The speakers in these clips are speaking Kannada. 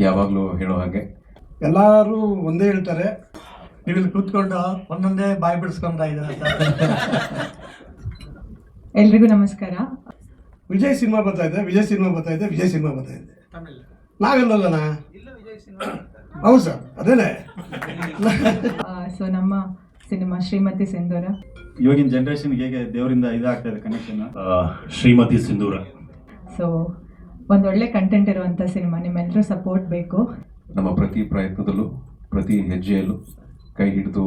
ಯಾವಾಗಲೂ ಹೇಳೋ ಹಾಗೆ ಎಲ್ಲರೂ ಒಂದೇ ಹೇಳ್ತಾರೆ, ನೀವು ಇಲ್ಲಿ ಕೂತ್ಕೊಂಡು ಒಂದೊಂದೇ ಬಾಯಿ ಬಿಡಿಸ್ಕೊಂತ ಇದ್ದೀರ ಸರ್. ಎಲ್ರಿಗೂ ನಮಸ್ಕಾರ. ವಿಜಯ್ ಸಿನಿಮಾ ಬರ್ತಾ ಇದೆ, ವಿಜಯ್ ಸಿನಿಮಾ ಬರ್ತಾ ಇದೆ. ನಾವೆಲ್ಲೋಲ್ಲಣ್ಣ? ಹೌದು ಸರ್, ಅದೇನೆ. ಸೊ ನಮ್ಮ ಸಿನಿಮಾ ಶ್ರೀಮತಿ ಸಿಂಧೂರ ಇವಾಗಿನ ಜನರೇಷನ್ಗೆ ಹೇಗೆ ದೇವರಿಂದ ಇದಾಗ್ತಾ ಇದೆ ಕನೆಕ್ಷನ್. ಶ್ರೀಮತಿ ಸಿಂಧೂರ ಸೊ ಒಂದೊಳ್ಳೆ ಕಂಟೆಂಟ್ ಇರುವಂಥ ಸಿನಿಮಾ, ನಿಮ್ಮೆಲ್ಲರೂ ಸಪೋರ್ಟ್ ಬೇಕು. ನಮ್ಮ ಪ್ರತಿ ಪ್ರಯತ್ನದಲ್ಲೂ ಪ್ರತಿ ಹೆಜ್ಜೆಯಲ್ಲೂ ಕೈ ಹಿಡಿದು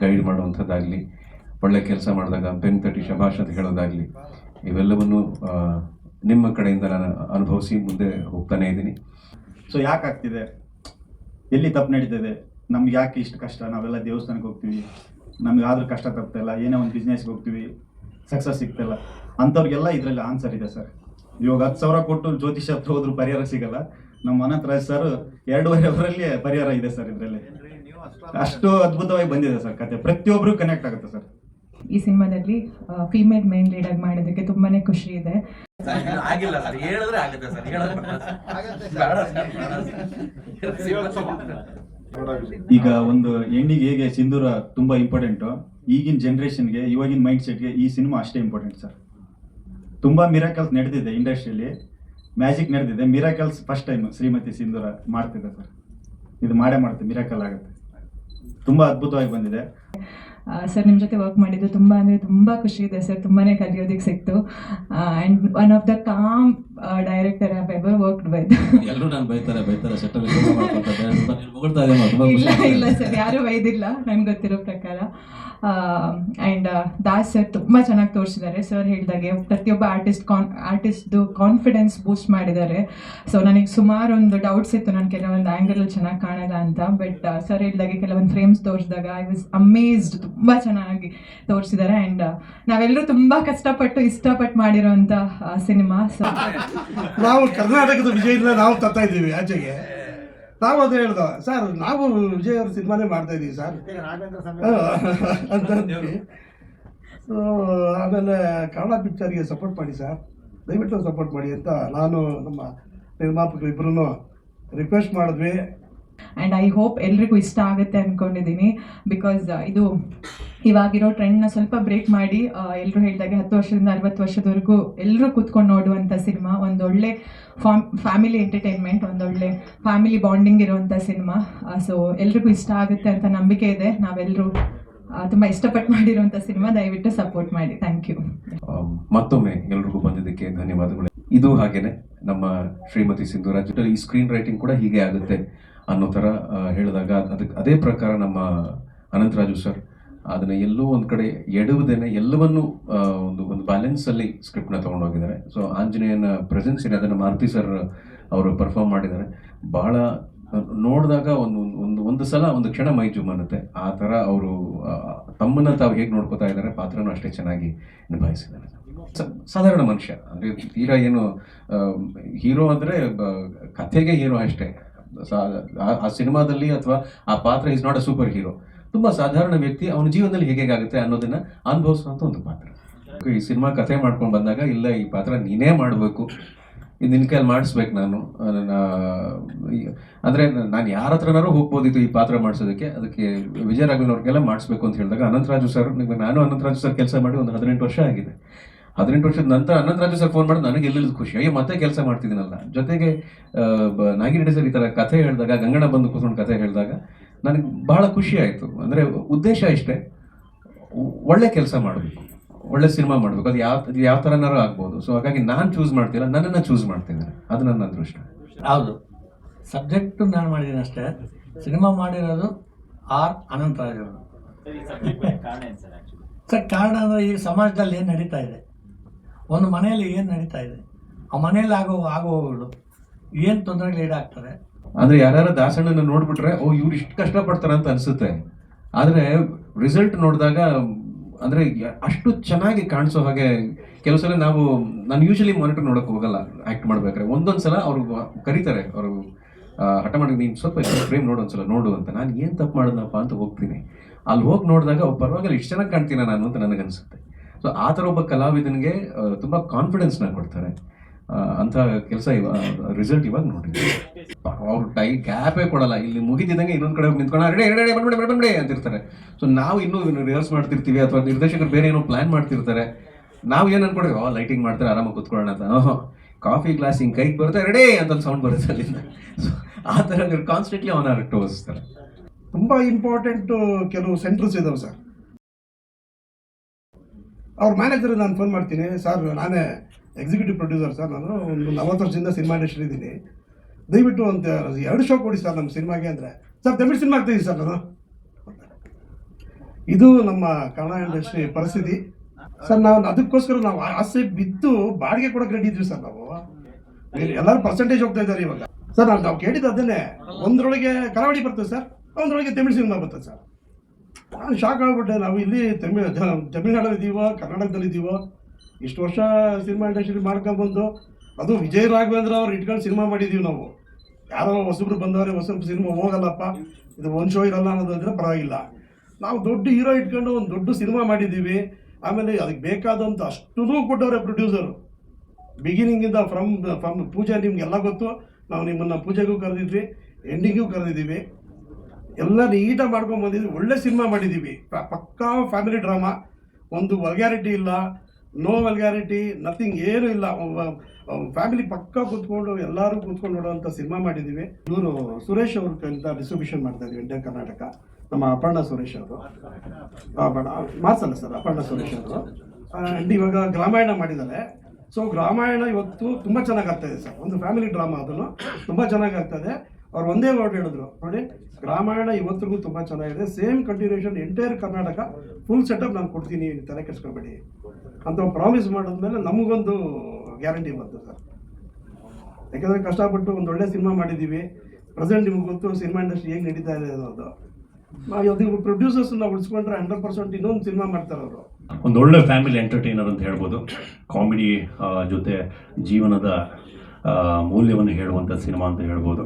ಗೈಡ್ ಮಾಡುವಂಥದ್ದಾಗಲಿ, ಒಳ್ಳೆ ಕೆಲಸ ಮಾಡಿದಾಗ ಬೆನ್ ತಟ್ಟಿ ಶಭಾಷ್ ಅಂತ ಹೇಳೋದಾಗಲಿ, ಇವೆಲ್ಲವನ್ನು ನಿಮ್ಮ ಕಡೆಯಿಂದ ನಾನು ಅನುಭವಿಸಿ ಮುಂದೆ ಹೋಗ್ತಾನೆ ಇದ್ದೀನಿ. ಸೊ ಯಾಕೆ ಆಗ್ತಿದೆ, ಎಲ್ಲಿ ತಪ್ಪು ನಡೀತಿದೆ, ನಮ್ಗೆ ಯಾಕೆ ಇಷ್ಟು ಕಷ್ಟ, ನಾವೆಲ್ಲ ದೇವಸ್ಥಾನಕ್ಕೆ ಹೋಗ್ತೀವಿ, ನಮಗಾದ್ರೂ ಕಷ್ಟ ತಪ್ಪಿಲ್ಲ, ಏನೇ ಒಂದು ಬಿಸ್ನೆಸ್ಗೆ ಹೋಗ್ತೀವಿ ಸಕ್ಸಸ್ ಸಿಗ್ತಿಲ್ಲ, ಅಂಥವ್ರಿಗೆಲ್ಲ ಇದರಲ್ಲಿ ಆನ್ಸರ್ ಇದೆ ಸರ್. ಇವಾಗ 10,000 ಕೊಟ್ಟು ಜ್ಯೋತಿಷ ಹತ್ರ ಹೋದ್ರೂ ಪರಿಹಾರ ಸಿಗಲ್ಲ. ನಮ್ಮ ಅನಂತರಾಜ್ ಸರ್ 2.5 ಅವರಲ್ಲಿ ಪರಿಹಾರ ಇದೆ ಸರ್. ಇದರಲ್ಲಿ ಅಷ್ಟು ಅದ್ಭುತವಾಗಿ ಬಂದಿದೆ ಸರ್ ಕತೆ, ಪ್ರತಿಯೊಬ್ಬರು ಕನೆಕ್ಟ್ ಆಗುತ್ತೆ ಸರ್. ಈ ಸಿನಿಮಾದಲ್ಲಿ ಫೀಮೇಲ್ ಮೇನ್ ಲೀಡ್ ಆಗಿ ಮಾಡೋದಕ್ಕೆ ತುಂಬಾನೇ ಖುಷಿ ಇದೆ. ಈಗ ಒಂದು ಹೆಣ್ಣಿಗೆ ಹೇಗೆ ಸಿಂಧೂರ ತುಂಬಾ ಇಂಪಾರ್ಟೆಂಟು, ಈಗಿನ ಜನ್ರೇಷನ್ಗೆ ಇವಾಗಿನ ಮೈಂಡ್ ಸೆಟ್ಗೆ ಈ ಸಿನಿಮಾ ಅಷ್ಟೇ ಇಂಪಾರ್ಟೆಂಟ್ ಸರ್. ತುಂಬಾ ಮಿರಾಕಲ್ಸ್ ನಡೆದಿದೆ ಇಂಡಸ್ಟ್ರಿಯಲ್ಲಿ, ಮ್ಯಾಜಿಕ್ ನಡೆದಿದೆ. ಮಿರಾಕಲ್ಸ್ ಫಸ್ಟ್ ಟೈಮ್ ಶ್ರೀಮತಿ ಸಿಂಧೂರ ಮಾಡ್ತಿದೆ ಸರ್. ಇದು ಮಾಡುತ್ತೆ, ಮಿರಾಕಲ್ ಆಗುತ್ತೆ. ತುಂಬಾ ಅದ್ಭುತವಾಗಿ ಬಂದಿದೆ ಸರ್. ನಿಮ್ಮ ಜೊತೆ ವರ್ಕ್ ಮಾಡಿದ್ದು ತುಂಬ ಖುಷಿ ಇದೆ ಸರ್. ತುಂಬಾನೇ ಕಲಿಯೋದಕ್ಕೆ ಸಿಕ್ತು. And one of the com director I have ever worked with. ಎಲ್ಲರೂ ನಾನು ಬೈತಾರೆ ಸೆಟ್ಟಲ್ಲಿ ಇಲ್ಲ ಸರ್, ಯಾರೂ ಬೈದಿಲ್ಲ ನನ್ಗೆ ಗೊತ್ತಿರೋ ಪ್ರಕಾರ. ಆ್ಯಂಡ್ ದಾಸ್ ಸರ್ ತುಂಬ ಚೆನ್ನಾಗಿ ತೋರಿಸಿದ್ದಾರೆ. ಸರ್ ಹೇಳಿದಾಗೆ ಪ್ರತಿಯೊಬ್ಬ ಆರ್ಟಿಸ್ಟ್ದು ಕಾನ್ಫಿಡೆನ್ಸ್ ಬೂಸ್ಟ್ ಮಾಡಿದ್ದಾರೆ. ಸೊ ನನಗೆ ಸುಮಾರು ಒಂದು ಡೌಟ್ಸ್ ಇತ್ತು, ನಾನು ಕೆಲವೊಂದು ಆ್ಯಂಗಲಲ್ಲಿ ಚೆನ್ನಾಗಿ ಕಾಣಲ್ಲ ಅಂತ. ಬಟ್ ಸರ್ ಹೇಳಿದಾಗೆ ಕೆಲವೊಂದು ಫ್ರೇಮ್ಸ್ ತೋರಿಸಿದಾಗ ಐ ವಾಸ್ ಅಮೇಸ್ಡ್. ತುಂಬ ಚೆನ್ನಾಗಿ ತೋರಿಸಿದ್ದಾರೆ. ಆ್ಯಂಡ್ ನಾವೆಲ್ಲರೂ ತುಂಬ ಇಷ್ಟಪಟ್ಟು ಮಾಡಿರೋಂಥ ಸಿನಿಮಾ. ಸೊ ನಾವು ಕರ್ನಾಟಕದ ವಿಜಯದಿಂದ ನಾವು ತರ್ತಾ ಇದ್ದೀವಿ ಆಚೆಗೆ. ನಾವು ಅದೇ ಹೇಳ್ದ ಸರ್, ನಾವು ವಿಜಯ್ ಅವ್ರ ಸಿನಿಮಾನೇ ಮಾಡ್ತಾ ಇದ್ದೀವಿ ಸರ್ ಅಂತ. ಸೊ ಆಮೇಲೆ ಕನ್ನಡ ಪಿಕ್ಚರ್ಗೆ ಸಪೋರ್ಟ್ ಮಾಡಿ ಸರ್, ದಯವಿಟ್ಟು ಸಪೋರ್ಟ್ ಮಾಡಿ ಅಂತ ನಾನು ನಮ್ಮ ನಿರ್ಮಾಪಕರು ಇಬ್ಬರೂ ರಿಕ್ವೆಸ್ಟ್ ಮಾಡಿದ್ವಿ. ಆ್ಯಂಡ್ ಐ ಹೋಪ್ ಎಲ್ರಿಗೂ ಇಷ್ಟ ಆಗುತ್ತೆ ಅಂದ್ಕೊಂಡಿದ್ದೀನಿ. ಬಿಕಾಸ್ ಇದು ಇವಾಗಿರೋ ಟ್ರೆಂಡ್ನ ಸ್ವಲ್ಪ ಬ್ರೇಕ್ ಮಾಡಿ ಎಲ್ಲರೂ ಹೇಳಿದಾಗೆ 10 ವರ್ಷದಿಂದ 60 ವರ್ಷದವರೆಗೂ ಎಲ್ಲರೂ ಕೂತ್ಕೊಂಡು ನೋಡುವಂಥ ಸಿನಿಮಾ, ಒಂದೊಳ್ಳೆ ಫ್ಯಾಮಿಲಿ ಎಂಟರ್ಟೈನ್ಮೆಂಟ್, ಒಂದೊಳ್ಳೆ ಫ್ಯಾಮಿಲಿ ಬಾಂಡಿಂಗ್ ಇರುವಂಥ ಸಿನಿಮಾ. ಸೊ ಎಲ್ರಿಗೂ ಇಷ್ಟ ಆಗುತ್ತೆ ಅಂತ ನಂಬಿಕೆ ಇದೆ. ನಾವೆಲ್ಲರೂ ತುಂಬ ಇಷ್ಟಪಟ್ಟು ಮಾಡಿರುವಂಥ ಸಿನಿಮಾ, ದಯವಿಟ್ಟು ಸಪೋರ್ಟ್ ಮಾಡಿ. Thank you. ಮತ್ತೊಮ್ಮೆ ಎಲ್ರಿಗೂ ಬಂದಿದ್ದಕ್ಕೆ ಧನ್ಯವಾದಗಳು. ಇದು ಹಾಗೇನೆ ನಮ್ಮ ಶ್ರೀಮತಿ ಸಿಂಧೂರ ಜೊತೆ ಈ ಸ್ಕ್ರೀನ್ ರೈಟಿಂಗ್ ಕೂಡ ಹೀಗೆ ಆಗುತ್ತೆ ಅನ್ನೋ ಥರ ಹೇಳಿದಾಗ ಅದೇ ಪ್ರಕಾರ ನಮ್ಮ ಅನಂತರಾಜು ಸರ್ ಅದನ್ನು ಎಲ್ಲೋ ಒಂದು ಕಡೆ ಎಡುವುದೇನೆ ಎಲ್ಲವನ್ನೂ ಒಂದು ಬ್ಯಾಲೆನ್ಸಲ್ಲಿ ಸ್ಕ್ರಿಪ್ಟ್ನ ತೊಗೊಂಡೋಗಿದ್ದಾರೆ. ಸೊ ಆಂಜನೇಯನ ಪ್ರೆಸೆನ್ಸ್ ಇದೆ, ಅದನ್ನು ಮಾರುತಿ ಸರ್ ಅವರು ಪರ್ಫಾರ್ಮ್ ಮಾಡಿದ್ದಾರೆ. ಬಹಳ ನೋಡಿದಾಗ ಒಂದು ಸಲ ಒಂದು ಕ್ಷಣ ಮೈ ಜುಮ್ ಅನ್ನುತ್ತೆ. ಆ ಥರ ಅವರು ತಮ್ಮನ್ನು ತಾವು ಹೇಗೆ ನೋಡ್ಕೋತಾ ಇದ್ದಾರೆ, ಪಾತ್ರನೂ ಅಷ್ಟೇ ಚೆನ್ನಾಗಿ ನಿಭಾಯಿಸಿದ್ದಾರೆ. ಸಾಧಾರಣ ಮನುಷ್ಯ ಅಂದರೆ ತೀರಾ ಏನು ಹೀರೋ ಅಂದರೆ ಕಥೆಗೆ ಹೀರೋ ಅಷ್ಟೇ. ಆ ಸಿನಿಮಾದಲ್ಲಿ ಅಥವಾ ಆ ಪಾತ್ರ is not a super hero, ತುಂಬ ಸಾಧಾರಣ ವ್ಯಕ್ತಿ. ಅವನ ಜೀವನದಲ್ಲಿ ಹೇಗಾಗುತ್ತೆ ಅನ್ನೋದನ್ನ ಅನುಭವಿಸುವಂಥ ಒಂದು ಪಾತ್ರ. ಈ ಸಿನಿಮಾ ಕಥೆ ಮಾಡ್ಕೊಂಡು ಬಂದಾಗ, ಇಲ್ಲ ಈ ಪಾತ್ರ ನೀನೇ ಮಾಡಬೇಕು, ಇದು ನಿನ್ನ ಕೈಯಲ್ಲಿ ಮಾಡಿಸ್ಬೇಕು ನಾನು ಅಂದರೆ ನಾನು ಯಾರ ಹತ್ರನಾರು ಹೋಗ್ಬೋದಿತ್ತು ಈ ಪಾತ್ರ ಮಾಡಿಸೋದಕ್ಕೆ. ಅದಕ್ಕೆ ವಿಜಯ ರಾಘವನವ್ರಿಗೆಲ್ಲ ಮಾಡಿಸ್ಬೇಕು ಅಂತ ಹೇಳಿದಾಗ ಅನಂತರಾಜು ಸರ್, ನಾನು ಅನಂತರಾಜು ಸರ್ ಕೆಲಸ ಮಾಡಿ ಒಂದು 18 ವರ್ಷ ಆಗಿದೆ. 18 ವರ್ಷದ ನಂತರ ಅನಂತರಾಜು ಸರ್ ಫೋನ್ ಮಾಡಿ ನನಗೆ ಎಲ್ಲೆಲ್ಲಿ ಖುಷಿ, ಅಯ್ಯೋ ಮತ್ತೆ ಕೆಲಸ ಮಾಡ್ತಿದ್ದೀನಲ್ಲ. ಜೊತೆಗೆ ನಾಗಿರೆಡ್ಡಿ ಸರ್ ಈ ಥರ ಕಥೆ ಹೇಳಿದಾಗ, ಗಂಗಣ್ಣ ಬಂದು ಕೂತ್ಕೊಂಡು ಕಥೆ ಹೇಳಿದಾಗ ನನಗೆ ಬಹಳ ಖುಷಿ ಆಯಿತು. ಅಂದರೆ ಉದ್ದೇಶ ಇಷ್ಟೇ, ಒಳ್ಳೆ ಕೆಲಸ ಮಾಡಬೇಕು, ಒಳ್ಳೆ ಸಿನಿಮಾ ಮಾಡಬೇಕು. ಅದು ಯಾವ ಥರನಾರು ಆಗ್ಬೋದು. ಸೊ ಹಾಗಾಗಿ ನಾನು ಚೂಸ್ ಮಾಡ್ತಿಲ್ಲ, ನನ್ನನ್ನು ಚೂಸ್ ಮಾಡ್ತಿದ್ದಾರೆ. ಅದು ನನ್ನ ಅದೃಷ್ಟ. ಹೌದು, ಸಬ್ಜೆಕ್ಟು ನಾನು ಮಾಡಿದ್ದೀನಿ ಅಷ್ಟೇ. ಸಿನಿಮಾ ಮಾಡಿರೋದು ಅನಂತರಾಜ್ ಅವರು. ಸರ್ ಕಾರಣ ಅಂದರೆ ಈ ಸಮಾಜದಲ್ಲಿ ಏನು ನಡೀತಾ ಇದೆ, ಒಂದು ಮನೆಯಲ್ಲಿ ಏನು ನಡೀತಾ ಇದೆ, ಆ ಮನೆಯಲ್ಲಿ ಆಗುವಗಳು ಏನು ತೊಂದರೆಗಳು ಈಡಾಗ್ತದೆ. ಅಂದರೆ ಯಾರು ದಾಸಣ್ಣನ ನೋಡ್ಬಿಟ್ರೆ ಓ ಇವ್ರು ಇಷ್ಟು ಕಷ್ಟಪಡ್ತಾರೆ ಅಂತ ಅನಿಸುತ್ತೆ. ಆದರೆ ರಿಸಲ್ಟ್ ನೋಡಿದಾಗ ಅಂದರೆ ಅಷ್ಟು ಚೆನ್ನಾಗಿ ಕಾಣಿಸೋ ಹಾಗೆ ಕೆಲವು ಸಲ ನಾನು ಯೂಶಲಿ ಮಾನಿಟರ್ ನೋಡೋಕೆ ಹೋಗಲ್ಲ ಆ್ಯಕ್ಟ್ ಮಾಡ್ಬೇಕಾದ್ರೆ. ಒಂದೊಂದು ಸಲ ಅವರು ಕರೀತಾರೆ, ಅವರು ಹಠ ಮಾಡಿ ನೀನು ಸ್ವಲ್ಪ ಫ್ರೇಮ್ ನೋಡು ಒಂದ್ಸಲ ನೋಡು ಅಂತ. ನಾನು ಏನು ತಪ್ಪು ಮಾಡೋದಪ್ಪ ಅಂತ ಹೋಗ್ತೀನಿ. ಅಲ್ಲಿ ಹೋಗಿ ನೋಡಿದಾಗ ಪರವಾಗಿಲ್ಲ ಇಷ್ಟು ಚೆನ್ನಾಗಿ ಕಾಣ್ತೀನ ನಾನು ಅಂತ ನನಗನ್ಸುತ್ತೆ. ಸೊ ಆ ಥರ ಒಬ್ಬ ಕಲಾವಿದನಿಗೆ ತುಂಬ ಕಾನ್ಫಿಡೆನ್ಸ್ನ ಕೊಡ್ತಾರೆ. ಅಂಥ ಕೆಲಸ ರಿಸಲ್ಟ್ ಇವಾಗ ನೋಡ್ರಿ. ಅವ್ರು ಗ್ಯಾಪೇ ಕೊಡಲ್ಲ, ಇಲ್ಲಿ ಮುಗಿದಿದ್ದಂಗೆ ಇನ್ನೊಂದು ಕಡೆ ನಿಂತ್ಕೊಂಡು ರೆಡಿ ಬಂದ್ಬಿಡಿ ಅಂತಿರ್ತಾರೆ. ಸೊ ನಾವು ಇನ್ನೂ ರಿಹರ್ಸ್ ಮಾಡ್ತಿರ್ತೀವಿ, ಅಥವಾ ನಿರ್ದೇಶಕರು ಬೇರೆ ಏನೋ ಪ್ಲಾನ್ ಮಾಡ್ತಿರ್ತಾರೆ. ನಾವು ಏನು ಅನ್ಕೊಂಡಿವಿ, ಲೈಟಿಂಗ್ ಮಾಡ್ತಾರೆ ಆರಾಮಾಗಿ ಕೂತ್ಕೊಳ್ಳೋಣ ಅಂತ. ಕಾಫಿ ಗ್ಲಾಸ್ ಹಿಂಗೆ ಕೈಗೆ ಬರುತ್ತೆ, ರೆಡಿ ಅಂತ ಸೌಂಡ್ ಬರುತ್ತೆ ಅಲ್ಲಿಂದ. ಸೊ ಆ ಥರ ಕಾನ್ಸ್ಟೆಂಟ್ಲಿ ಅವನ ಟೋಸ್ತಾರೆ. ತುಂಬ ಇಂಪಾರ್ಟೆಂಟ್ ಕೆಲವು ಸೆಂಟರ್ಸ್ ಇದಾವೆ ಸರ್. ಅವ್ರ ಮ್ಯಾನೇಜರ್ ನಾನು ಫೋನ್ ಮಾಡ್ತೀನಿ, ಸರ್ ನಾನೇ ಎಕ್ಸಿಕ್ಯೂಟಿವ್ ಪ್ರೊಡ್ಯೂಸರ್ ಸರ್, ನಾನು ಒಂದು 40 ವರ್ಷದಿಂದ ಸಿನಿಮಾ ಇಂಡಸ್ಟ್ರಿ ಇದ್ದೀನಿ, ದಯವಿಟ್ಟು ಒಂದು 2 ಶೋ ಕೊಡಿ ಸರ್ ನಮ್ಮ ಸಿನಿಮಾಗೆ ಅಂದರೆ, ಸರ್ ದಯವಿಟ್ಟು ಸಿನಿಮಾ ಆಗ್ತಾಯಿದ್ದೀನಿ ಸರ್ ನಾನು. ಇದು ನಮ್ಮ ಕನ್ನಡ ಇಂಡಸ್ಟ್ರಿ ಪರಿಸ್ಥಿತಿ ಸರ್. ನಾವು ಅದಕ್ಕೋಸ್ಕರ ನಾವು ಆಸೆ ಬಿದ್ದು ಬಾಡಿಗೆ ಕೊಡೋಕೆ ರೆಡಿ ಇದ್ವಿ ಸರ್. ನಾವು ಎಲ್ಲರೂ ಪರ್ಸೆಂಟೇಜ್ ಹೋಗ್ತಾ ಇದ್ದಾರೆ ಇವಾಗ ಸರ್. ನಾವು ಕೇಳಿದ್ದು ಅದನ್ನೇ, ಒಂದರೊಳಗೆ ಕರಾವಳಿ ಬರ್ತದೆ ಸರ್, ಒಂದರೊಳಗೆ ತಮಿಳು ಸಿನಿಮಾ ಬರ್ತದೆ ಸರ್. ನಾನು ಶಾಕ್ ಆಗ್ಬಿಟ್ಟೆ. ನಾವು ಇಲ್ಲಿ ತಮಿಳ್ನಾಡಲ್ಲಿದ್ದೀವೋ ಕರ್ನಾಟಕದಲ್ಲಿದ್ದೀವೋ, ಇಷ್ಟು ವರ್ಷ ಸಿನಿಮಾ ಇಂಡಸ್ಟ್ರಿ ಮಾಡ್ಕೊಂಡ್ಬಂದು, ಅದು ವಿಜಯ್ ರಾಘವೇಂದ್ರ ಅವ್ರು ಇಟ್ಕೊಂಡು ಸಿನಿಮಾ ಮಾಡಿದ್ದೀವಿ ನಾವು. ಯಾರೋ ಹೊಸಬ್ರು ಬಂದವರೆ, ಹೊಸಬ್ರು ಸಿನಿಮಾ ಹೋಗಲ್ಲಪ್ಪ, ಇದು ಒಂದು ಶೋ ಇರಲ್ಲ ಅನ್ನೋದಂದ್ರೆ ಪರವಾಗಿಲ್ಲ. ನಾವು ದೊಡ್ಡ ಹೀರೋ ಇಟ್ಕೊಂಡು ಒಂದು ದೊಡ್ಡ ಸಿನಿಮಾ ಮಾಡಿದ್ದೀವಿ. ಆಮೇಲೆ ಅದಕ್ಕೆ ಬೇಕಾದಂಥ ಅಷ್ಟೂ ಕೊಟ್ಟವ್ರೆ ಪ್ರೊಡ್ಯೂಸರು. ಬಿಗಿನಿಂಗಿಂದ ಫ್ರಮ್ ಪೂಜೆ ನಿಮ್ಗೆಲ್ಲ ಗೊತ್ತು, ನಾವು ನಿಮ್ಮನ್ನು ಪೂಜೆಗೂ ಕರೆದಿದ್ವಿ, ಎಂಡಿಂಗೂ ಕರೆದಿದ್ದೀವಿ, ಎಲ್ಲ ನೀಟಾಗಿ ಮಾಡ್ಕೊಂಡು ಬಂದಿದ್ವಿ. ಒಳ್ಳೆ ಸಿನಿಮಾ ಮಾಡಿದ್ದೀವಿ, ಪಕ್ಕಾ ಫ್ಯಾಮಿಲಿ ಡ್ರಾಮಾ. ಒಂದು ವಲ್ಗ್ಯಾರಿಟಿ ಇಲ್ಲ, ನೋ ವಲ್ಗ್ಯಾರಿಟಿ, ನಥಿಂಗ್, ಏನೂ ಇಲ್ಲ. ಫ್ಯಾಮಿಲಿ ಪಕ್ಕ ಕೂತ್ಕೊಂಡು ಎಲ್ಲರೂ ಕೂತ್ಕೊಂಡು ನೋಡೋವಂಥ ಸಿನಿಮಾ ಮಾಡಿದ್ದೀವಿ. ಇವರು ಸುರೇಶ್ ಅವ್ರ ಕೈಯಿಂದ ಡಿಸ್ಟ್ರಿಬ್ಯೂಷನ್ ಮಾಡ್ತಾ ಇದ್ದೀವಿ ಇಂಡಿಯನ್ ಕರ್ನಾಟಕ. ನಮ್ಮ ಅಪರ್ಣ ಸುರೇಶ್ ಅವರು, ಮಾರ್ಸಲ್ಲ ಸರ್, ಅಪರ್ಣ ಸುರೇಶ್ ಅವರು. ಆ್ಯಂಡ್ ಇವಾಗ ಗ್ರಾಮಾಯಣ ಮಾಡಿದ್ದಾರೆ. ಸೊ ಗ್ರಾಮಾಯಣ ಇವತ್ತು ತುಂಬ ಚೆನ್ನಾಗಿ ಆಗ್ತಾಯಿದೆ ಸರ್. ಒಂದು ಫ್ಯಾಮಿಲಿ ಡ್ರಾಮಾ, ಅದನ್ನು ತುಂಬ ಚೆನ್ನಾಗಿ ಆಗ್ತಾಯಿದೆ. ಅವ್ರು ಒಂದೇ ವರ್ಡ್ ಹೇಳಿದ್ರು ನೋಡಿ, ಗ್ರಾಮಾಯಣ ಇವತ್ತಿಗೂ ತುಂಬ ಚೆನ್ನಾಗಿದೆ, same continuation entire Karnataka full setup ನಾನು ಕೊಡ್ತೀನಿ, ತಲೆ ಕೆಡಿಸ್ಕೊಬೇಡಿ ಅಂತ ಪ್ರಾಮಿಸ್ ಮಾಡಿದ್ಮೇಲೆ ನಮಗೊಂದು ಗ್ಯಾರಂಟಿ ಬಂತು ಸರ್. ಯಾಕೆಂದರೆ ಕಷ್ಟಪಟ್ಟು ಒಂದು ಒಳ್ಳೆ ಸಿನಿಮಾ ಮಾಡಿದ್ದೀವಿ. ಪ್ರೆಸೆಂಟ್ ನಿಮ್ಗೆ ಗೊತ್ತು ಸಿನಿಮಾ ಇಂಡಸ್ಟ್ರಿ ಹೇಗೆ ನಡೀತಾ ಇದೆ ಅನ್ನೋದು. ನಾವು ಇವತ್ತು ಪ್ರೊಡ್ಯೂಸರ್ಸ್ನ ಉಳಿಸ್ಕೊಂಡ್ರೆ 100% ಇನ್ನೊಂದು ಸಿನಿಮಾ ಮಾಡ್ತಾರೆ ಅವರು. ಒಂದು ಒಳ್ಳೆ ಫ್ಯಾಮಿಲಿ ಎಂಟರ್ಟೈನರ್ ಅಂತ ಹೇಳ್ಬೋದು. ಕಾಮಿಡಿ ಜೊತೆ ಜೀವನದ ಮೌಲ್ಯವನ್ನು ಹೇಳುವಂಥ ಸಿನಿಮಾ ಅಂತ ಹೇಳ್ಬೋದು.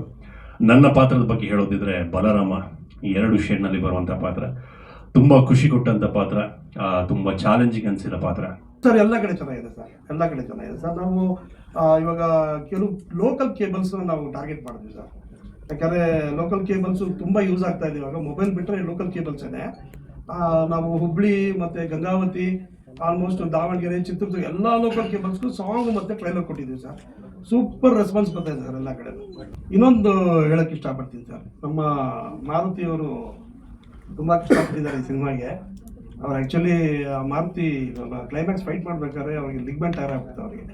ನನ್ನ ಪಾತ್ರದ ಬಗ್ಗೆ ಹೇಳೋದಿದ್ರೆ ಬಲರಾಮ, ಈ 2 ಶೇಡ್ನಲ್ಲಿ ಬರುವಂಥ ಪಾತ್ರ ತುಂಬ ಖುಷಿ ಕೊಟ್ಟಂಥ ಪಾತ್ರ, ತುಂಬ ಚಾಲೆಂಜಿಂಗ್ ಅನಿಸಿದ ಪಾತ್ರ ಸರ್. ಎಲ್ಲ ಕಡೆ ಚೆನ್ನಾಗಿದೆ ಸರ್, ಎಲ್ಲ ಕಡೆ ಚೆನ್ನಾಗಿದೆ ಸರ್. ನಾವು ಇವಾಗ ಕೆಲವು ಲೋಕಲ್ ಕೇಬಲ್ಸ್ನ ನಾವು ಟಾರ್ಗೆಟ್ ಮಾಡಿದ್ವಿ ಸರ್. ಯಾಕಂದರೆ ಲೋಕಲ್ ಕೇಬಲ್ಸು ತುಂಬ ಯೂಸ್ ಆಗ್ತಾ ಇದೆ ಇವಾಗ. ಮೊಬೈಲ್ ಬಿಟ್ಟರೆ ಲೋಕಲ್ ಕೇಬಲ್ಸೇ. ನಾವು ಹುಬ್ಳಿ ಮತ್ತು ಗಂಗಾವತಿ, ಆಲ್ಮೋಸ್ಟ್ ದಾವಣಗೆರೆ, ಚಿತ್ರದುರ್ಗ ಎಲ್ಲ ಲೋಕಲ್ ಕೇಬಲ್ಸ್ಗೂ ಸಾಂಗ್ ಮತ್ತು ಟ್ರೈಲರ್ ಕೊಟ್ಟಿದ್ದೀವಿ ಸರ್. ಸೂಪರ್ ರೆಸ್ಪಾನ್ಸ್ ಬರ್ತಾ ಇದೆ ಸರ್ ಎಲ್ಲ ಕಡೆ. ಇನ್ನೊಂದು ಹೇಳೋಕ್ಕೆ ಇಷ್ಟಪಡ್ತೀನಿ ಸರ್, ನಮ್ಮ ಮಾರುತಿಯವರು ತುಂಬ ಕಷ್ಟಪಟ್ಟಿದ್ದಾರೆ ಈ ಸಿನಿಮಾಗೆ. ಅವ್ರು ಆ್ಯಕ್ಚುಲಿ ಮಾರುತಿ ಕ್ಲೈಮ್ಯಾಕ್ಸ್ ಫೈಟ್ ಮಾಡ್ಬೇಕಾದ್ರೆ ಅವ್ರಿಗೆ ಲಿಗ್ಮೆಂಟ್ ಟೈರ್ ಆಗ್ಬಿಡ್ತು ಅವರಿಗೆ.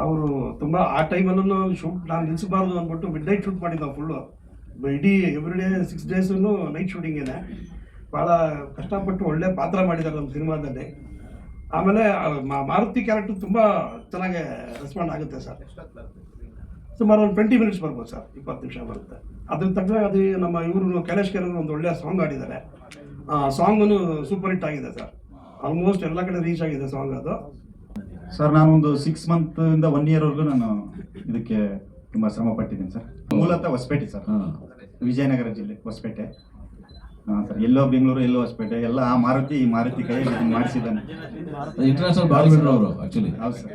ಅವರು ತುಂಬ ಆ ಟೈಮಲ್ಲೂ ಶೂಟ್ ನಾನು ನಿಲ್ಲಿಸಬಾರ್ದು ಅಂದ್ಬಿಟ್ಟು ಮಿಡ್ ನೈಟ್ ಶೂಟ್ ಮಾಡಿದ್ದು ನಾವು ಫುಲ್ಲು. ಇಡೀ ಎವ್ರಿ ಡೇ 6 ಡೇಸೂ ನೈಟ್ ಶೂಟಿಂಗೇನೆ. ಭಾಳ ಕಷ್ಟಪಟ್ಟು ಒಳ್ಳೆ ಪಾತ್ರ ಮಾಡಿದ್ದಾರೆ ನಮ್ಮ ಸಿನಿಮಾದಲ್ಲಿ. ಆಮೇಲೆ ಮಾರುತಿ ಕ್ಯಾರೆಕ್ಟರ್ ತುಂಬ ಚೆನ್ನಾಗಿ ರೆಸ್ಪಾಂಡ್ ಆಗುತ್ತೆ ಸರ್. ಸುಮಾರು ಒಂದು 20 ಮಿನಿಟ್ಸ್ ಬರ್ಬೋದು ಸರ್, 20 ನಿಮಿಷ ಬರುತ್ತೆ. ಅದ್ರ ತಕ್ಕ ಅದು ನಮ್ಮ ಇವರು ಕೈಲಾಶ್ ಕೆರರು ಒಂದು ಒಳ್ಳೆಯ ಸಾಂಗ್ ಆಡಿದ್ದಾರೆ. ಸಾಂಗನ್ನು ಸೂಪರ್ ಹಿಟ್ ಆಗಿದೆ ಸರ್, ಆಲ್ಮೋಸ್ಟ್ ಎಲ್ಲ ಕಡೆ ರೀಚ್ ಆಗಿದೆ ಸಾಂಗ್ ಅದು. ಸರ್ ನಾನು ಒಂದು 6 ಮಂತಿಂದ 1 ಇಯರ್ವರೆಗೂ ನಾನು ಇದಕ್ಕೆ ತುಂಬ ಶ್ರಮ ಪಟ್ಟಿದ್ದೀನಿ ಸರ್. ಮೂಲತಃ ಹೊಸಪೇಟೆ ಸರ್, ವಿಜಯನಗರ ಜಿಲ್ಲೆ ಹೊಸಪೇಟೆ. ಹಾಂ ಸರ್, ಎಲ್ಲೋ ಬೆಂಗಳೂರು, ಎಲ್ಲೋ ಹೊಸಪೇಟೆ, ಎಲ್ಲ ಆ ಮಾರುತಿ ಕೈಯಲ್ಲಿ ಮಾಡಿಸಿದ್ದಾನೆ. ಇಂಟರ್ನ್ಯಾಷನಲ್ ಬಾಲಿವುಡ್ ಅವರು ಆಕ್ಚುಲಿ. ಹೌದು ಸರ್,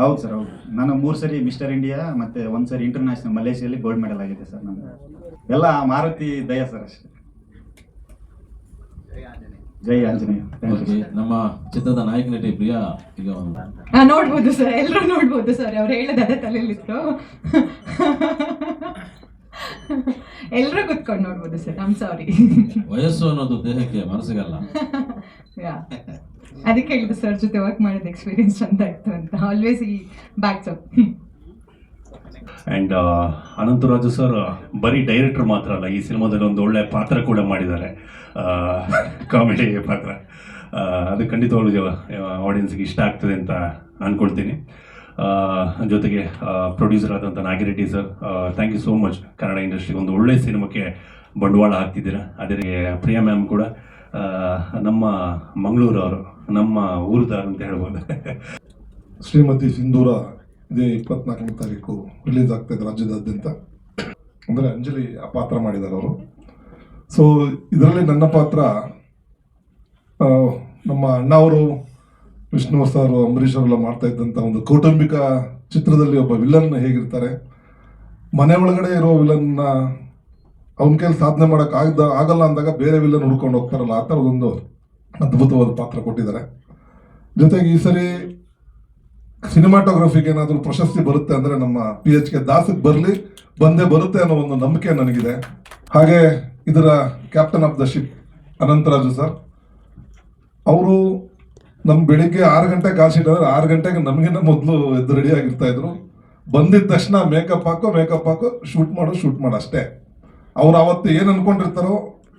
ಹೌದು ಸರ್, ಹೌದು. ನಾನು 3 ಸರಿ ಮಿಸ್ಟರ್ ಇಂಡಿಯಾ ಮತ್ತು 1 ಸರಿ ಇಂಟರ್ನ್ಯಾಷನಲ್ ಮಲೇಷಿಯಲ್ಲಿ ಗೋಲ್ಡ್ ಮೆಡಲ್ ಆಗಿದೆ ಸರ್. ನಾನು ಎಲ್ಲ ಮಾರುತಿ ದಯ ಸರ್ ಅಷ್ಟೇ. ಜೈ ಆಂಜನೇಯ. ನಮ್ಮ ಚಿತ್ರದ ನಾಯಕ ನಟಿ ಪ್ರಿಯಾ ಈಗ ನೋಡ್ಬೋದು ಸರ್, ಎಲ್ಲರೂ ನೋಡ್ಬೋದು ಸರ್. ಅವ್ರು ಹೇಳೋದು ಅದೇ ತಲೆಯಲ್ಲಿತ್ತು, ಎಲ್ಲರೂ ಕುತ್ಕೊಂಡು ನೋಡ್ಬೋದು ಸರ್. I'm sorry. ವಯಸ್ಸು ಅನ್ನೋದು ದೇಹಕ್ಕೆ ಮನಸ್ಸಿಗಲ್ಲ. ಅದಕ್ಕೆ ಹೇಳಿದ್ದು ಸರ್ ಜೊತೆ ವರ್ಕ್ ಮಾಡಿದ ಎಕ್ಸ್ಪೀರಿಯನ್ಸ್ ಚಂದ ಇತ್ತು ಅಂತ. ಆಲ್ವೇಸ್ ಈ backs up. And Anantharaju sir ಬರೀ ಡೈರೆಕ್ಟರ್ ಮಾತ್ರ ಅಲ್ಲ, ಈ ಸಿನಿಮಾದಲ್ಲಿ ಒಂದು ಒಳ್ಳೆಯ ಪಾತ್ರ ಕೂಡ ಮಾಡಿದ್ದಾರೆ, ಕಾಮಿಡಿ ಪಾತ್ರ. ಅದು ಖಂಡಿತವಾಗ್ಲೂ ಆಡಿಯನ್ಸ್ಗೆ ಇಷ್ಟ ಆಗ್ತದೆ ಅಂತ ಅಂದ್ಕೊಳ್ತೀನಿ. ಜೊತೆಗೆ ಪ್ರೊಡ್ಯೂಸರ್ ಆದಂಥ Nagireddy sir, thank you so much. Kannada ಇಂಡಸ್ಟ್ರಿಗೆ ಒಂದು ಒಳ್ಳೆಯ ಸಿನಿಮಾಕ್ಕೆ ಬಂಡವಾಳ ಹಾಕ್ತಿದ್ದೀರಾ. ಅದೇ ಪ್ರಿಯಾ ಮ್ಯಾಮ್ ಕೂಡ ನಮ್ಮ ಮಂಗಳೂರವರು, ನಮ್ಮ ಊರುದಾರ ಅಂತ ಹೇಳ್ಬೋದು. ಶ್ರೀಮತಿ ಸಿಂಧೂರ ಇದೇ 24ನೇ ತಾರೀಕು ರಿಲೀಸ್ ಆಗ್ತಾ ಇದೆ ರಾಜ್ಯದಾದ್ಯಂತ. ಅಂದರೆ ಅಂಜಲಿ ಆ ಪಾತ್ರ ಮಾಡಿದ್ದಾರೆ ಅವರು. ಸೊ ಇದರಲ್ಲಿ ನನ್ನ ಪಾತ್ರ, ನಮ್ಮ ಅಣ್ಣ ಅವರು ವಿಷ್ಣು ಸರ್ ಅಂಬರೀಷ್ ಅವರೆಲ್ಲ ಮಾಡ್ತಾ ಇದ್ದಂಥ ಒಂದು ಕೌಟುಂಬಿಕ ಚಿತ್ರದಲ್ಲಿ ಒಬ್ಬ ವಿಲನ್ ಹೇಗಿರ್ತಾರೆ, ಮನೆ ಒಳಗಡೆ ಇರೋ ವಿಲನ್ನ ಅವನ ಕೈಲಿ ಸಾಧನೆ ಮಾಡೋಕೆ ಆಗಲ್ಲ ಅಂದಾಗ ಬೇರೆ ವಿಲನ್ ಹುಡ್ಕೊಂಡು ಹೋಗ್ತಾರಲ್ಲ, ಆ ಥರದೊಂದು ಅದ್ಭುತವಾದ ಪಾತ್ರ ಕೊಟ್ಟಿದ್ದಾರೆ. ಜೊತೆಗೆ ಈ ಸರಿ ಸಿನಿಮಾಟೋಗ್ರಫಿಗೆ ಏನಾದರೂ ಪ್ರಶಸ್ತಿ ಬರುತ್ತೆ ಅಂದರೆ ನಮ್ಮ PHK ದಾಸಕ್ಕೆ ಬಂದೇ ಬರುತ್ತೆ ಅನ್ನೋ ಒಂದು ನಂಬಿಕೆ ನನಗಿದೆ. ಹಾಗೆ ಇದರ captain of the ship Anantharaju sir, ಅವರು ನಮ್ಮ ಬೆಳಿಗ್ಗೆ 6 ಗಂಟೆ ಕಾಲ್ ಶೀಟ್ ಅಂದರೆ 6 ಗಂಟೆಗೆ ನಮಗಿನ್ನ ಮೊದಲು ಎದ್ದು ರೆಡಿಯಾಗಿರ್ತಾ ಇದ್ರು. ಬಂದಿದ್ದ ತಕ್ಷಣ ಮೇಕಪ್ ಹಾಕು ಶೂಟ್ ಮಾಡು ಅಷ್ಟೇ. ಅವ್ರು ಅವತ್ತು ಏನು ಅನ್ಕೊಂಡಿರ್ತಾರೋ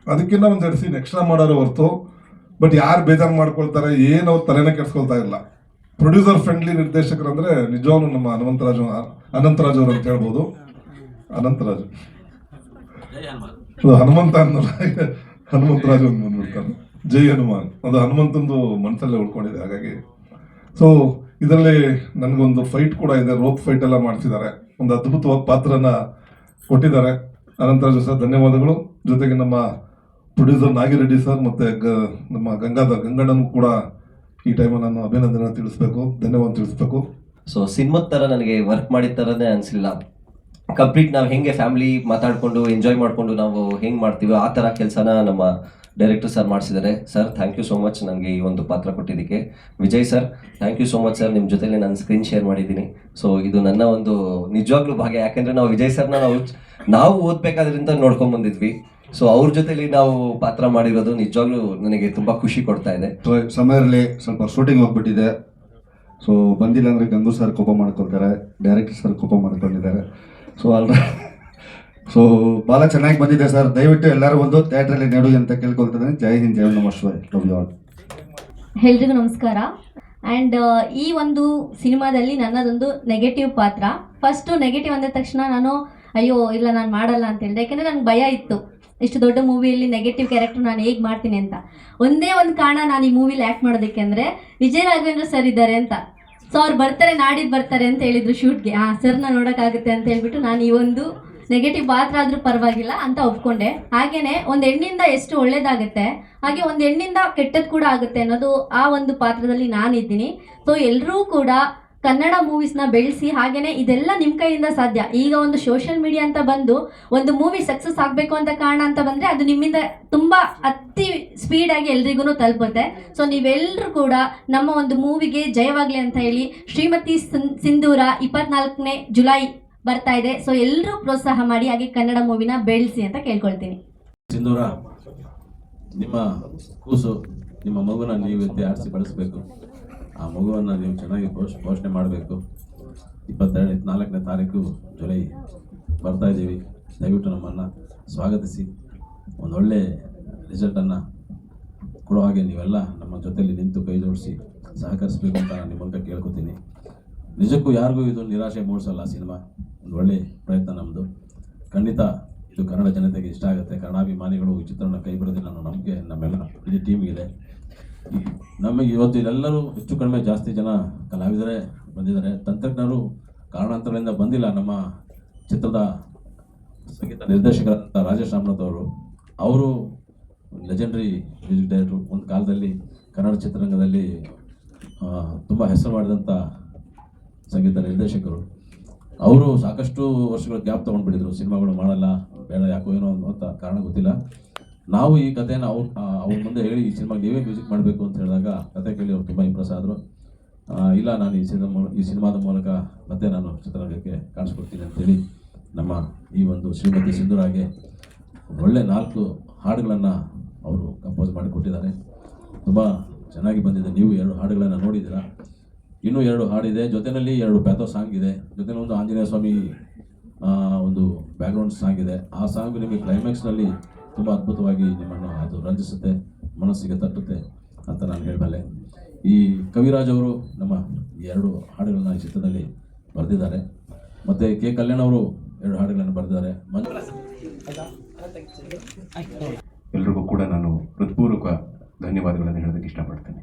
ಅದಕ್ಕಿಂತ ಒಂದು 2 ಸೀನ್ ಎಕ್ಸ್ಟ್ರಾ ಮಾಡೋರು ಹೊರತು ಬಟ್ ಯಾರು ಬೇಜಾರು ಮಾಡ್ಕೊಳ್ತಾರೆ ಏನು ಅವ್ರು ತಲೆನೇ ಕೆಡ್ಸ್ಕೊಳ್ತಾ ಇಲ್ಲ. ಪ್ರೊಡ್ಯೂಸರ್ ಫ್ರೆಂಡ್ಲಿ ನಿರ್ದೇಶಕರು ಅಂದರೆ ನಿಜವಾಗ್ಲೂ ನಮ್ಮ ಅನಂತರಾಜು ಅವರು ಅಂತ ಹೇಳ್ಬೋದು. ಅನಂತರಾಜು ಅದು ಹನುಮಂತ ಅನ್ನಲ್ಲ, ಹನುಮಂತರಾಜು ಅಂತ ಬಂದ್ಬಿಡ್ತಾರೆ. ಜೈ ಹನುಮಾನ್ ಅದು ಹನುಮಂತಂದು ಮನಸ್ಸಲ್ಲೇ ಉಳ್ಕೊಂಡಿದೆ. ಹಾಗಾಗಿ ಸೊ ಇದರಲ್ಲಿ ನನಗೊಂದು ಫೈಟ್ ಕೂಡ ಇದೆ, ರೋಪ್ ಫೈಟ್ ಎಲ್ಲ ಮಾಡಿಸಿದ್ದಾರೆ, ಒಂದು ಅದ್ಭುತವಾದ ಪಾತ್ರನ ಕೊಟ್ಟಿದ್ದಾರೆ. ಅನಂತರಾಜು ಸರ್ ಧನ್ಯವಾದಗಳು. ಜೊತೆಗೆ ನಮ್ಮ ಪ್ರೊಡ್ಯೂಸರ್ ನಾಗಿರೆಡ್ಡಿ ಸರ್ ಮತ್ತು ನಮ್ಮ ಗಂಗಣ್ಣನೂ ಕೂಡ ಈ ಟೈಮಲ್ಲಿ ನಾನು ಅಭಿನಂದನೆ ತಿಳಿಸ್ಬೇಕು, ಧನ್ಯವಾದ ತಿಳಿಸ್ಬೇಕು. ಸೊ ಸಿನಿಮಾದ ಥರ ನನಗೆ ವರ್ಕ್ ಮಾಡಿದ ಥರನೇ ಅನಿಸಿಲ್ಲ. ಕಂಪ್ಲೀಟ್ ನಾವು ಹೆಂಗೆ ಫ್ಯಾಮಿಲಿ ಮಾತಾಡಿಕೊಂಡು ಎಂಜಾಯ್ ಮಾಡಿಕೊಂಡು ನಾವು ಹೆಂಗೆ ಮಾಡ್ತೀವಿ ಆ ಥರ ಕೆಲಸನ ನಮ್ಮ ಡೈರೆಕ್ಟರ್ ಸರ್ ಮಾಡಿಸಿದ್ದಾರೆ. Sir thank you so much ನನಗೆ ಈ ಒಂದು ಪಾತ್ರ ಕೊಟ್ಟಿದ್ದಕ್ಕೆ. Vijay sir thank you so much sir, ನಿಮ್ಮ ಜೊತೆಲೆ ನಾನು ಸ್ಕ್ರೀನ್ ಶೇರ್ ಮಾಡಿದ್ದೀನಿ. ಸೊ ಇದು ನನ್ನ ಒಂದು ನಿಜವಾಗ್ಲೂ ಭಾಗ್ಯ, ಯಾಕೆಂದರೆ ನಾವು ವಿಜಯ್ ಸರ್ನ ನಾವು ಓದಬೇಕಾದ್ರಿಂದ ನೋಡ್ಕೊಂಡು ಬಂದಿದ್ವಿ. ಸೊ ಅವ್ರ ಜೊತೆಲಿ ನಾವು ಪಾತ್ರ ಮಾಡಿರೋದು ನಿಜವಾಗ್ಲೂ ನನಗೆ ತುಂಬ ಖುಷಿ ಕೊಡ್ತಾ ಇದೆ. ಸಮಯದಲ್ಲಿ ಸ್ವಲ್ಪ ಶೂಟಿಂಗ್ ಹೋಗ್ಬಿಟ್ಟಿದೆ. ಸೊ ಬಂದಿಲ್ಲ ಅಂದರೆ ಗಂಗು ಸರ್ ಕೋಪ ಮಾಡ್ಕೊಳ್ತಾರೆ, ಡೈರೆಕ್ಟರ್ ಸರ್ ಕೋಪ ಮಾಡ್ಕೊಂಡಿದ್ದಾರೆ. ಸೊ ಭಾಳ ಚೆನ್ನಾಗಿ ಬಂದಿದೆ ಸರ್. ದಯವಿಟ್ಟು ಎಲ್ಲರೂ ಒಂದು ಥಿಯೇಟ್ರಲ್ಲಿ ನೆಡು ಅಂತ ಕೇಳ್ಕೊಳ್ತಿದ್ದೇನೆ. ಜೈ ಹಿಂದ್, ಜೈ ನಮಸ್ತೆ, ಲವ್ ಯು ಆಲ್. ಎಲ್ರಿಗೂ ನಮಸ್ಕಾರ. ಆ್ಯಂಡ್ ಈ ಒಂದು ಸಿನಿಮಾದಲ್ಲಿ ನನ್ನದೊಂದು ನೆಗೆಟಿವ್ ಪಾತ್ರ. ಫಸ್ಟು ನೆಗೆಟಿವ್ ಅಂದ ತಕ್ಷಣ ನಾನು ಅಯ್ಯೋ ಇಲ್ಲ ನಾನು ಮಾಡಲ್ಲ ಅಂತ ಹೇಳಿದೆ, ಯಾಕೆಂದರೆ ನನಗೆ ಭಯ ಇತ್ತು ಇಷ್ಟು ದೊಡ್ಡ ಮೂವಿಯಲ್ಲಿ ನೆಗೆಟಿವ್ ಕ್ಯಾರೆಕ್ಟರ್ ನಾನು ಹೇಗೆ ಮಾಡ್ತೀನಿ ಅಂತ. ಒಂದೇ ಒಂದು ಕಾರಣ ನಾನು ಈ ಮೂವಿಲಿ ಆ್ಯಕ್ಟ್ ಮಾಡೋದಕ್ಕೆ ಅಂದರೆ ವಿಜಯ್ ರಾಘವೇಂದ್ರ ಸರ್ ಇದ್ದಾರೆ ಅಂತ. ಸೊ ಅವ್ರು ಬರ್ತಾರೆ, ನಾಡಿದ್ದು ಬರ್ತಾರೆ ಅಂತ ಹೇಳಿದರು ಶೂಟ್ಗೆ. ಸರ್ನ ನೋಡೋಕ್ಕಾಗುತ್ತೆ ಅಂತ ಹೇಳ್ಬಿಟ್ಟು ನಾನು ಈ ಒಂದು ನೆಗೆಟಿವ್ ಪಾತ್ರ ಆದರೂ ಪರವಾಗಿಲ್ಲ ಅಂತ ಒಪ್ಕೊಂಡೆ. ಹಾಗೆಯೇ ಒಂದು ಹೆಣ್ಣಿಂದ ಎಷ್ಟು ಒಳ್ಳೇದಾಗುತ್ತೆ ಹಾಗೆ ಒಂದು ಹೆಣ್ಣಿಂದ ಕೆಟ್ಟದ್ದು ಕೂಡ ಆಗುತ್ತೆ ಅನ್ನೋದು ಆ ಒಂದು ಪಾತ್ರದಲ್ಲಿ ನಾನಿದ್ದೀನಿ. ಸೊ ಎಲ್ಲರೂ ಕೂಡ ಕನ್ನಡ ಮೂವೀಸ್ನ ಬೆಳೆಸಿ, ಹಾಗೆಯೇ ಇದೆಲ್ಲ ನಿಮ್ಮ ಕೈಯಿಂದ ಸಾಧ್ಯ. ಈಗ ಒಂದು ಸೋಷಿಯಲ್ ಮೀಡಿಯಾ ಅಂತ ಬಂದು ಒಂದು ಮೂವಿ ಸಕ್ಸಸ್ ಆಗಬೇಕು ಅಂತ ಕಾರಣ ಅಂತ ಬಂದರೆ ಅದು ನಿಮ್ಮಿಂದ ತುಂಬ ಅತಿ ಸ್ಪೀಡಾಗಿ ಎಲ್ರಿಗೂ ತಲುಪುತ್ತೆ. ಸೊ ನೀವೆಲ್ಲರೂ ಕೂಡ ನಮ್ಮ ಒಂದು ಮೂವಿಗೆ ಜಯವಾಗಲಿ ಅಂತ ಹೇಳಿ ಶ್ರೀಮತಿ ಸಿಂಧೂರ 24ನೇ ಜುಲೈ ಬರ್ತಾ ಇದೆ. ಸೊ ಎಲ್ಲರೂ ಪ್ರೋತ್ಸಾಹ ಮಾಡಿ, ಹಾಗೆ ಕನ್ನಡ ಮೂವಿನ ಬೆಳೆಸಿ ಅಂತ ಕೇಳ್ಕೊಳ್ತೀನಿ. ಸಿಂಧೂರ, ನಿಮ್ಮ ಕೂಸು, ನಿಮ್ಮ ಮಗುನ ನೀವು ಎತ್ತಿ ಆಡಿಸಿ ಬಳಸಬೇಕು. ಆ ಮಗುವನ್ನು ನೀವು ಚೆನ್ನಾಗಿ ಪೋಷಣೆ ಮಾಡಬೇಕು. 24ನೇ ತಾರೀಕು ಜುಲೈ ಬರ್ತಾ ಇದ್ದೀವಿ. ದಯವಿಟ್ಟು ನಮ್ಮನ್ನು ಸ್ವಾಗತಿಸಿ ಒಂದೊಳ್ಳೆ ರಿಸಲ್ಟನ್ನು ಕೊಡೋ ಹಾಗೆ ನೀವೆಲ್ಲ ನಮ್ಮ ಜೊತೆಯಲ್ಲಿ ನಿಂತು ಕೈ ಜೋಡಿಸಿ ಸಹಕರಿಸಬೇಕು ಅಂತ ನಾನು ನಿಮ್ಮ ಮೂಲಕ ಕೇಳ್ಕೊತೀನಿ. ನಿಜಕ್ಕೂ ಯಾರಿಗೂ ಇದು ನಿರಾಶೆ ಮೂಡಿಸಲ್ಲ. ಸಿನಿಮಾ ಒಂದು ಒಳ್ಳೆ ಪ್ರಯತ್ನ ನಮ್ಮದು. ಖಂಡಿತ ಇದು ಕನ್ನಡ ಜನತೆಗೆ ಇಷ್ಟ ಆಗುತ್ತೆ. ಕನ್ನಡಾಭಿಮಾನಿಗಳು ಈ ಚಿತ್ರವನ್ನು ಕೈ ಬಿಡೋದಿಲ್ಲ ಅನ್ನೋ ನಂಬಿಕೆ ನಮ್ಮೆಲ್ಲ ಇಡೀ ಟೀಮಿಗಿದೆ. ನಮಗೆ ಇವತ್ತು ಇಲ್ಲೆಲ್ಲರೂ ಹೆಚ್ಚು ಕಡಿಮೆ ಜಾಸ್ತಿ ಜನ ಕಲಾವಿದರೇ ಬಂದಿದ್ದಾರೆ. ತಂತ್ರಜ್ಞರು ಕಾರಣಾಂತರಗಳಿಂದ ಬಂದಿಲ್ಲ. ನಮ್ಮ ಚಿತ್ರದ ಸಂಗೀತ ನಿರ್ದೇಶಕರಾದಂಥ ರಾಜೇಶ್ ರಾಮನಾಥ್ ಅವರು ಲೆಜೆಂಡ್ರಿ ಮ್ಯೂಸಿಕ್ ಡೈರೆಕ್ಟ್ರು. ಒಂದು ಕಾಲದಲ್ಲಿ ಕನ್ನಡ ಚಿತ್ರರಂಗದಲ್ಲಿ ತುಂಬ ಹೆಸರು ಮಾಡಿದಂಥ ಸಂಗೀತ ನಿರ್ದೇಶಕರು. ಅವರು ಸಾಕಷ್ಟು ವರ್ಷಗಳ ಗ್ಯಾಪ್ ತೊಗೊಂಡ್ಬಿಟ್ಟಿದ್ರು, ಸಿನಿಮಾಗಳು ಮಾಡಲ್ಲ, ಬೇಡ, ಯಾಕೋ ಏನೋ ಅಂತ ಕಾರಣ ಗೊತ್ತಿಲ್ಲ. ನಾವು ಈ ಕಥೆನ ಅವ್ರ ಮುಂದೆ ಹೇಳಿ ಈ ಸಿನಿಮಾಗೆ ನೀವೇ ಮ್ಯೂಸಿಕ್ ಮಾಡಬೇಕು ಅಂತ ಹೇಳಿದಾಗ ಕತೆ ಕೇಳಿ ಅವ್ರು ತುಂಬ ಇಂಪ್ರೆಸ್ ಆದರು. ಇಲ್ಲ, ನಾನು ಈ ಸಿನಿಮಾದ ಮೂಲಕ ಮತ್ತೆ ನಾನು ಚಿತ್ರರಂಗಕ್ಕೆ ಕಾಣಿಸ್ಕೊಡ್ತೀನಿ ಅಂತೇಳಿ ನಮ್ಮ ಈ ಒಂದು ಶ್ರೀಮತಿ ಸಿಂಧೂರಾಗೆ ಒಳ್ಳೆ 4 ಹಾಡುಗಳನ್ನು ಅವರು ಕಂಪೋಸ್ ಮಾಡಿಕೊಟ್ಟಿದ್ದಾರೆ. ತುಂಬ ಚೆನ್ನಾಗಿ ಬಂದಿದೆ. ನೀವು 2 ಹಾಡುಗಳನ್ನು ನೋಡಿದ್ದೀರಾ, ಇನ್ನೂ 2 ಹಾಡಿದೆ. ಜೊತೆಯಲ್ಲಿ 2 ಪ್ಯಾಥೋ ಸಾಂಗ್ ಇದೆ. ಜೊತೆಲಿ ಒಂದು ಆಂಜನೇಯ ಸ್ವಾಮಿ ಒಂದು ಬ್ಯಾಕ್ಗ್ರೌಂಡ್ ಸಾಂಗ್ ಇದೆ. ಆ ಸಾಂಗ್ ನಿಮಗೆ ಕ್ಲೈಮ್ಯಾಕ್ಸ್ನಲ್ಲಿ ತುಂಬ ಅದ್ಭುತವಾಗಿ ನಿಮ್ಮನ್ನು ಅದು ರಂಜಿಸುತ್ತೆ, ಮನಸ್ಸಿಗೆ ತಟ್ಟುತ್ತೆ ಅಂತ ನಾನು ಹೇಳಬಲ್ಲೆ. ಈ ಕವಿರಾಜ್ ಅವರು ನಮ್ಮ 2 ಹಾಡುಗಳನ್ನ ಈ ಚಿತ್ರದಲ್ಲಿ ಬರೆದಿದ್ದಾರೆ. ಮತ್ತು ಕೆ ಕಲ್ಯಾಣ್ ಅವರು 2 ಹಾಡುಗಳನ್ನು ಬರೆದಿದ್ದಾರೆ. ಎಲ್ರಿಗೂ ಕೂಡ ನಾನು ಹೃತ್ಪೂರ್ವಕ ಧನ್ಯವಾದಗಳನ್ನು ಹೇಳೋದಕ್ಕೆ ಇಷ್ಟಪಡ್ತೇನೆ.